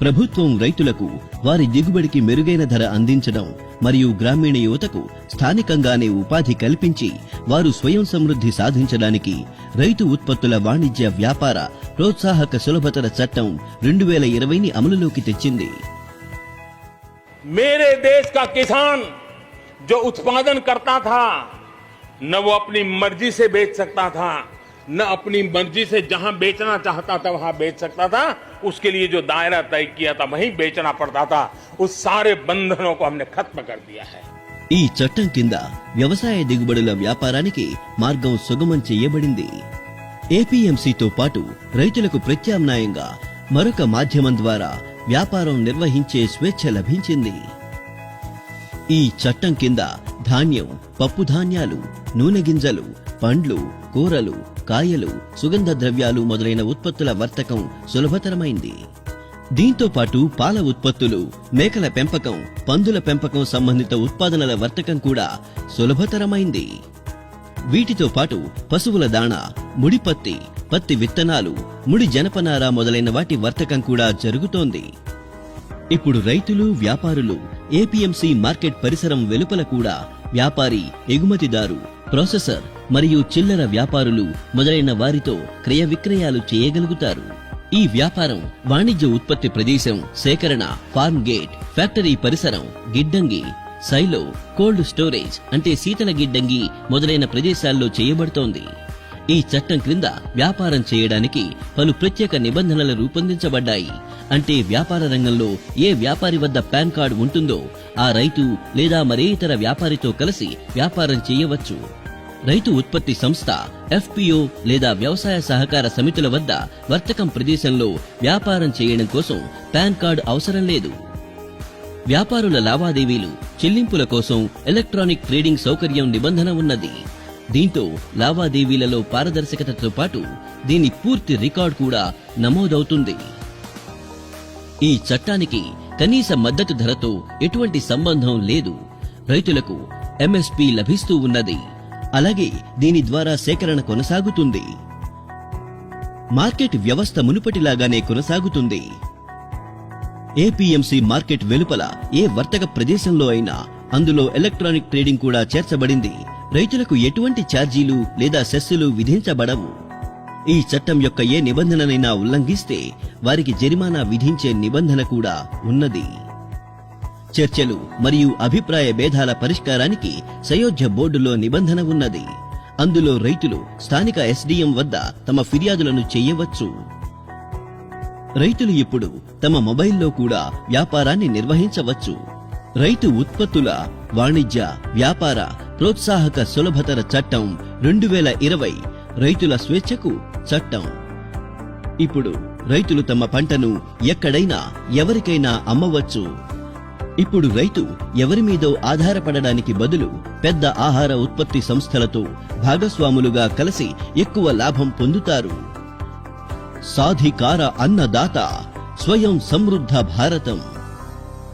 ప్రభుత్వం రైతులకు వారి దిగుబడికి మెరుగైన ధర అందించడం మరియు గ్రామీణ యువతకు స్థానికంగానే ఉపాధి కల్పించి వారు స్వయం సమృద్ధి సాధించడానికి రైతు ఉత్పత్తుల వాణిజ్య వ్యాపార ప్రోత్సాహక సులభతర చట్టం 2020ని అమలులోకి తెచ్చింది. मेरे देश का किसान जो उत्पादन करता था न वो अपनी मर्जी से बेच सकता था, न अपनी मर्जी से जहां बेचना चाहता था वहां बेच सकता था. उसके लिए जो दायरा तय किया था वहीं बेचना पड़ता था. उस सारे बंधनों को हमने खत्म कर दिया है. ఈ చట్టం కింద వ్యవసాయ దిగుబడుల వ్యాపారానికి మార్గం సుగమం చేయబడింది. ఏపీఎంసీతో పాటు రైతులకు ప్రత్యామ్నాయంగా మరొక మాధ్యమం ద్వారా వ్యాపారం నిర్వహించే స్వేచ్ఛ లభించింది. ఈ చట్టం కింద ధాన్యం, పప్పు ధాన్యాలు, నూనె గింజలు, పండ్లు, కూరలు, కాయలు, సుగంధ ద్రవ్యాలు మొదలైన ఉత్పత్తుల వర్తకం సులభతరమైంది. దీంతో పాటు పాల ఉత్పత్తులు, మేకల పెంపకం, పందుల పెంపకం సంబంధిత ఉత్పాదనల వర్తకం కూడా సులభతరమైంది. వీటితో పాటు పశువుల దాణా, ముడి పత్తి, పత్తి విత్తనాలు, ముడి జనపనార మొదలైన వాటి వర్తకం కూడా జరుగుతోంది. ఇప్పుడు రైతులు, వ్యాపారులు ఏపీఎంసీ మార్కెట్ పరిసరం వెలుపల కూడా వ్యాపారి, ఎగుమతిదారు, ప్రాసెసర్ మరియు చిల్లర వ్యాపారులు మొదలైన వారితో క్రయ విక్రయాలు చేయగలుగుతారు. ఈ వ్యాపారం వాణిజ్య ఉత్పత్తి ప్రదేశం, సేకరణ, ఫార్మ్ గేట్, ఫ్యాక్టరీ పరిసరం, గిడ్డంగి, సైలో, కోల్డ్ స్టోరేజ్ అంటే శీతల గిడ్డంగి మొదలైన ప్రదేశాల్లో చేయబడుతోంది. ఈ చట్టం క్రింద వ్యాపారం చేయడానికి పలు ప్రత్యేక నిబంధనలు రూపొందించబడ్డాయి. అంటే వ్యాపార రంగంలో ఏ వ్యాపారి వద్ద పాన్ కార్డు ఉంటుందో ఆ రైతు లేదా మరే ఇతర వ్యాపారితో కలిసి వ్యాపారం చేయవచ్చు. రైతు ఉత్పత్తి సంస్థ, ఎఫ్పిఓ లేదా వ్యవసాయ సహకార సమితుల వద్ద వర్తకం ప్రదేశంలో వ్యాపారం చేయడం కోసం పాన్ కార్డు అవసరం లేదు. వ్యాపారుల లావాదేవీలు, చెల్లింపుల కోసం ఎలక్ట్రానిక్ ట్రేడింగ్ సౌకర్యం నిబంధన ఉన్నది. దీంతో లావాదేవీలలో పారదర్శకతతో పాటు దీని పూర్తి రికార్డు కూడా నమోదవుతుంది. ఈ చట్టానికి కనీస మద్దతు ధరతో ఎటువంటి సంబంధం లేదు. రైతులకు ఎంఎస్పీ లభిస్తూ ఉన్నది. అలాగే దీని ద్వారా సేకరణ కొనసాగుతుంది. మార్కెట్ వ్యవస్థ మునుపటిలాగానే కొనసాగుతుంది. ఏపీఎంసీ మార్కెట్ వెలుపల ఏ వర్తక ప్రదేశంలో అయినా అందులో ఎలక్ట్రానిక్ ట్రేడింగ్ కూడా చేర్చబడింది. రైతులకు ఎటువంటి ఛార్జీలు లేదా సెస్సులు విధించబడవు. ఈ చట్టం యొక్క ఏ నిబంధననైనా ఉల్లంఘిస్తే వారికి జరిమానా విధించే నిబంధన కూడా ఉన్నది. చర్చలు మరియు అభిప్రాయ భేదాల పరిష్కారానికి సయోధ్య బోర్డులో నిబంధన ఉన్నది. అందులో రైతులు స్థానిక ఎస్డీఎం వద్ద తమ ఫిర్యాదులను చేయవచ్చు. రైతులు ఇప్పుడు తమ మొబైల్లో కూడా వ్యాపారాన్ని నిర్వహించవచ్చు. రైతు ఉత్పత్తుల వాణిజ్య వ్యాపార ప్రోత్సాహక సులభతర చట్టం 2020 రైతుల స్వేచ్ఛకు చట్టం. ఇప్పుడు రైతులు తమ పంటను ఎక్కడైనా ఎవరికైనా అమ్మవచ్చు. ఇప్పుడు రైతు ఎవరి మీదో ఆధారపడడానికి బదులు పెద్ద ఆహార ఉత్పత్తి సంస్థలతో భాగస్వాములుగా కలిసి ఎక్కువ లాభం పొందుతారు. సాధికార అన్నదాత, స్వయం సమృద్ధ భారతం.